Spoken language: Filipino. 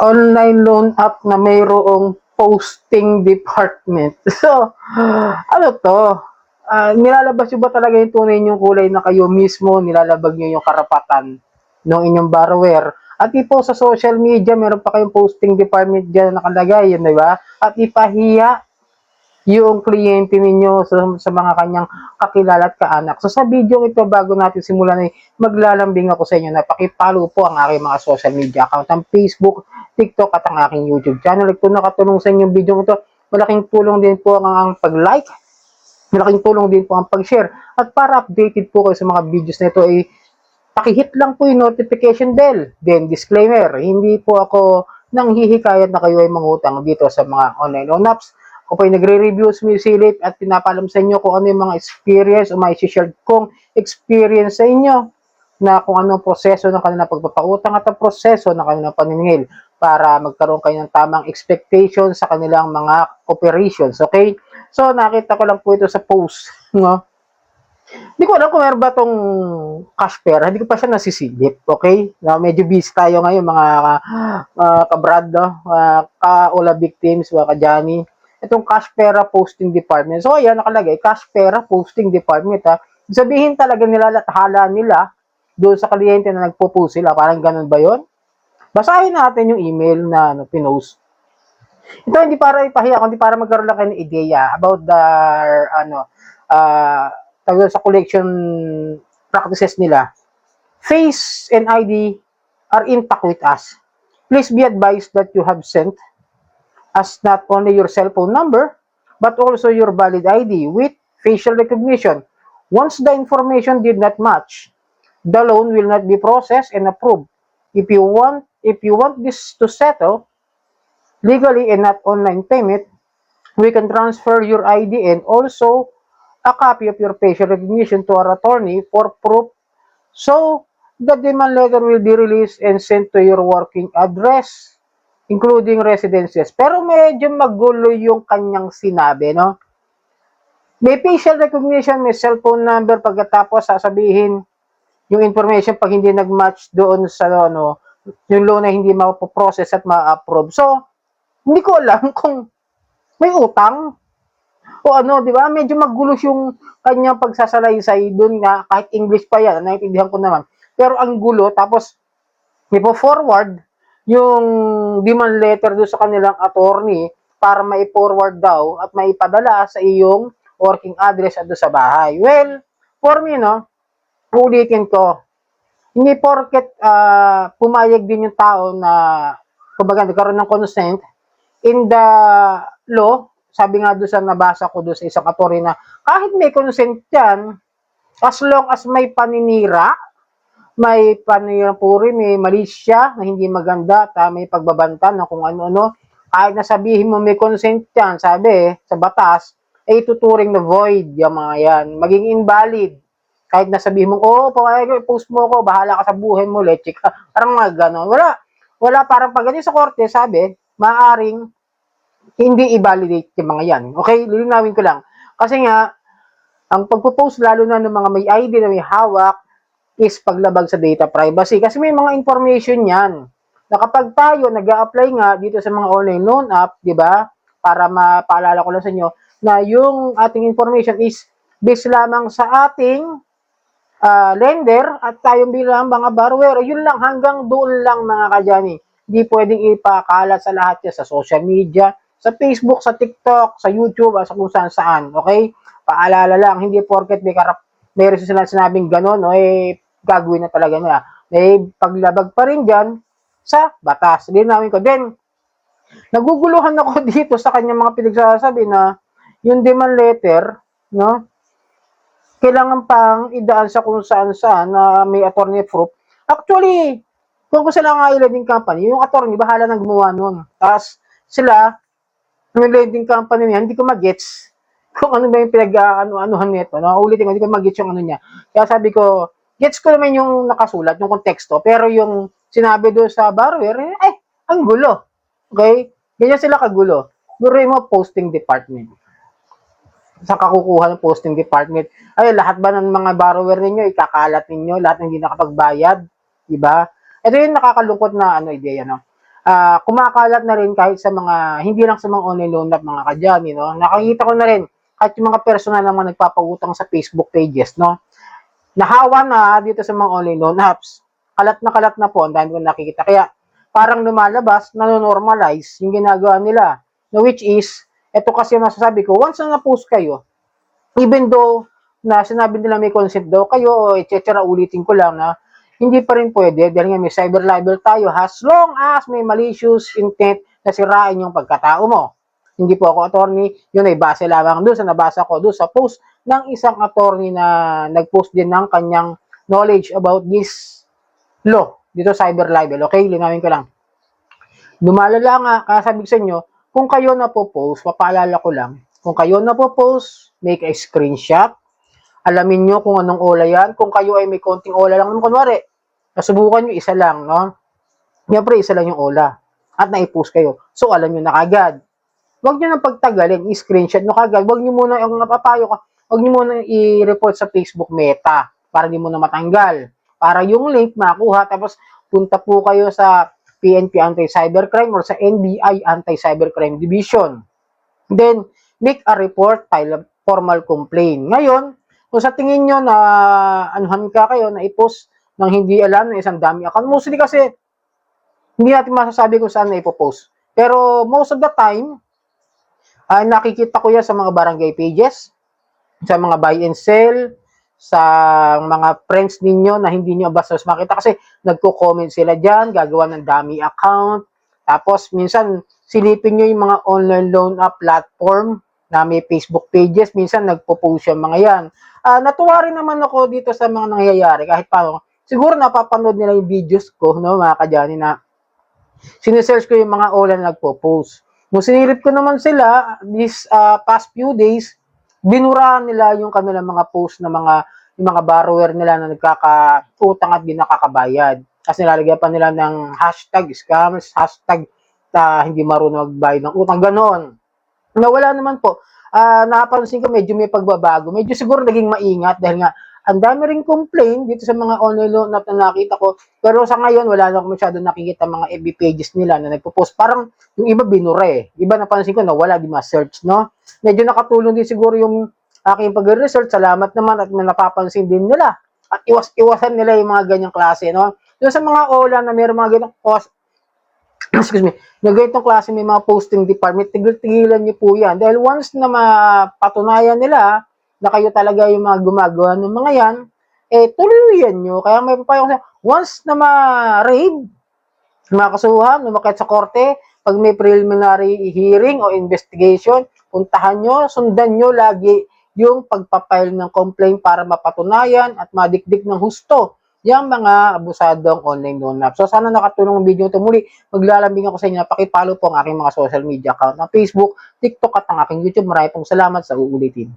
online loan app na mayroong posting department. So, ano to? Nilalabas nyo ba talaga yung tunay yung kulay na kayo mismo nilalabag nyo yung karapatan ng inyong borrower? At ipo sa social media, meron pa kayong posting department dyan nakalagay, yun, di ba? At ipahiya yung kliyente ninyo sa mga kanyang kakilala at kaanak. So sa video ito, bago natin simulan ay maglalambing ako sa inyo na pakipalo po ang aking mga social media account, ang Facebook, TikTok at ang aking YouTube channel. Kung nakatulong sa inyo yung video ito, malaking tulong din po ang pag-like, malaking tulong din po ang pag-share. At para updated po kayo sa mga videos na ito, ay pakihit lang po yung notification bell. Then disclaimer, hindi po ako nang hihikayat na kayo ay mangutang dito sa mga online loan apps. Ako po ay nagre-review, sumisilip at pinapalam sa inyo kung ano yung mga experience o may share kong experience sa inyo na kung anong proseso ng kanilang pagpapautang at ang proseso ng kanilang paniningil para magkaroon kayo ng tamang expectation sa kanilang mga operations. Okay? So, nakita ko lang po ito sa post. No? Hindi ko alam kung meron ba itong cash pera. Hindi ko pa siya nasisilip. Okay? Na medyo busy tayo ngayon, mga kabrad, no? Ka-Ola victims, mga ka-Johnny. Itong cash pera posting department. So, ayan, nakalagay, cash pera posting department, ha? Sabihin talaga nilalathala nila doon sa kliyente na nagpo-post sila. Parang ganun ba yon? Basahin natin yung email na pinost. Ito hindi para ipahiya, kundi para magkaroon lang kayo ng ideya about the, sa collection practices nila. Face and ID are intact with us. Please be advised that you have sent as not only your cell phone number, but also your valid ID with facial recognition. Once the information did not match, the loan will not be processed and approved. If you want this to settle legally and not online payment, we can transfer your ID and also a copy of your facial recognition to our attorney for proof. So, the demand letter will be released and sent to your working address, including residences. Pero medyo magulo yung kanyang sinabi, no? May facial recognition, may cellphone number, pagkatapos sasabihin yung information pag hindi nag-match doon sa yung loan na hindi mapoprocess at ma-approve. So, hindi ko alam kung may utang o ano, di ba? Medyo magulo yung kanyang pagsasalaysay doon nga, kahit English pa yan, naiintindihan ko naman. Pero ang gulo, tapos ipo-forward yung demand letter doon sa kanilang attorney para mai-forward daw at maipadala sa iyong working address at doon sa bahay. Well, for me, no, ulitin ko, hindi porket pumayag din yung tao na kumbaga nagkaroon ng consent in the law. Sabi nga doon sa nabasa ko doon sa isang attorney na kahit may consent yan, as long as may paninira, may panirapuri, may malisya na hindi maganda, at may pagbabanta ng kung ano-ano, kahit na sabihin mo may consent yan, sabi sa batas, ay tuturing na void yung mga yan. Maging invalid. Kahit na sabihin mo, pawayag, post mo ko, bahala ka sa buhay mo, leche ka. Parang mga gano'n. Wala, parang pag ganyan sa korte, sabi, maaring hindi i-validate yung mga yan. Okay? Lilinawin ko lang. Kasi nga, ang pagpo-post lalo na ng mga may ID na may hawak is paglabag sa data privacy. Kasi may mga information yan. Na kapag tayo nag-a-apply nga dito sa mga online loan app, di ba? Para mapaalala ko lang sa inyo, na yung ating information is based lamang sa ating lender at tayong bilang mga borrower. Yun lang, hanggang doon lang mga kadyani. Hindi pwedeng ipakalat sa lahat yan sa social media, sa Facebook, sa TikTok, sa YouTube, at sa kung saan. Okay? Paalala lang, hindi porket may sila sinabing gano'n, gagawin na talaga nila. May paglabag pa rin dyan sa batas. Linawin ko. Then, naguguluhan ako dito sa kanyang mga pinagsasabi na yung demand letter, no, kailangan pang idaan sa kung saan na may attorney proof. Actually, kung sila nga lending company, yung attorney, bahala nang gumawa nun. Tapos, sila, yung lending company niya, hindi ko mag-gets kung ano ba yung pinag-anuhan nito. No? Ulitin ko, hindi ko mag-gets yung ano niya. Kaya sabi ko, gets ko naman yung nakasulat, yung konteksto, pero yung sinabi doon sa borrower, ang gulo. Okay? Ganyan sila kagulo. Guruin mo, posting department. Sa kakukuha ng posting department. Ay, lahat ba ng mga borrower ninyo, ikakalat ninyo, lahat ng hindi nakapagbayad, di ba? Ito yung nakakalungkot na ideya, no? kumakalat na rin kahit sa mga, hindi lang sa mga online loan app mga kadyani, no? Nakikita ko na rin, kahit yung mga personal na mga nagpapautang sa Facebook pages, no? Nahawa na dito sa mga online loan apps. Kalat na po, ang dami ko nakikita. Kaya, parang lumalabas, nanonormalize yung ginagawa nila. No, which is, ito kasi masasabi ko, once na na-post kayo, even though na sinabi nila may consent daw kayo, o etc. ulitin ko lang na hindi pa rin pwede dahil nga may cyber libel tayo as long as may malicious intent na sirain yung pagkatao mo. Hindi po ako attorney, yun ay base lamang doon sa nabasa ko doon sa post ng isang attorney na nag-post din ng kanyang knowledge about this law dito cyber libel. Okay, linawin ko lang. Lumalala nga, kaya sabi ko sa inyo, kung kayo na po post, papaalala ko lang, kung kayo na po post, make a screenshot, alamin nyo kung anong ola yan. Kung kayo ay may konting ola lang, kunwari, nasubukan nyo, isa lang, no? Siyempre, isa lang yung ola. At naipost kayo. So, alam nyo na kagad. Huwag nyo nang pagtagalin, i-screenshot nyo kagad. Huwag nyo muna, yung napapayo ka, huwag nyo muna i-report sa Facebook Meta para hindi mo na matanggal. Para yung link makuha, tapos punta po kayo sa PNP Anti-Cybercrime or sa NBI Anti-Cybercrime Division. Then, make a report, file a formal complaint. Ngayon, kung sa tingin nyo na anuhan ka kayo, na i-post ng hindi alam ng isang dami account, mostly kasi hindi natin masasabi kung saan na ipopost. Pero most of the time, nakikita ko yan sa mga barangay pages, sa mga buy and sell, sa mga friends ninyo na hindi nyo basta makita kasi nagko-comment sila dyan, gagawa ng dummy account. Tapos minsan silipin nyo yung mga online loan app platform na may Facebook pages, minsan nagpo-post yung mga yan. Natuwa rin naman ako dito sa mga nangyayari kahit paano. Siguro napapanood nila yung videos ko, no, mga kadyani, na sinesearch ko yung mga online na nagpo-post. Nung sinilip ko naman sila, this past few days, binurahan nila yung kanilang mga post na yung mga borrower nila na nagkakautang at di nakakabayad. Kasi nilalagyan pa nila ng hashtag scams, hashtag hindi marunong magbayad ng utang, ganoon. Nawala naman po. Napansin ko medyo may pagbabago. Medyo siguro naging maingat dahil nga ang dami ring complaint dito sa mga online loan app na nakita ko. Pero sa ngayon, wala na akong masyado nakikita mga FB pages nila na nagpo-post. Parang yung iba binura eh. Iba napansin ko na wala, di ma-search, no? Medyo nakatulong din siguro yung aking pag-research. Salamat naman at may napapansin din nila. At iwasan nila yung mga ganyang klase, no? Yung sa mga OLA na mayroong mga ganyang excuse me, na ganitong klase may mga posting department, tigil-tigilan niyo po yan. Dahil once na mapatunayan nila na kayo talaga yung mga gumagawa ng mga yan, tuloy-yan nyo. Kaya may papayo ko once na ma-raid, makasuhan, umakit sa korte, pag may preliminary hearing o investigation, puntahan nyo, sundan nyo lagi yung pagpapile ng complaint para mapatunayan at madikdik ng husto yung mga abusadong online loan app. So, sana nakatulong ang video ito. Muli, maglalambing ako sa inyo. Pakipollow po ang aking mga social media account na Facebook, TikTok at ang aking YouTube. Maraming pong salamat sa uulitin.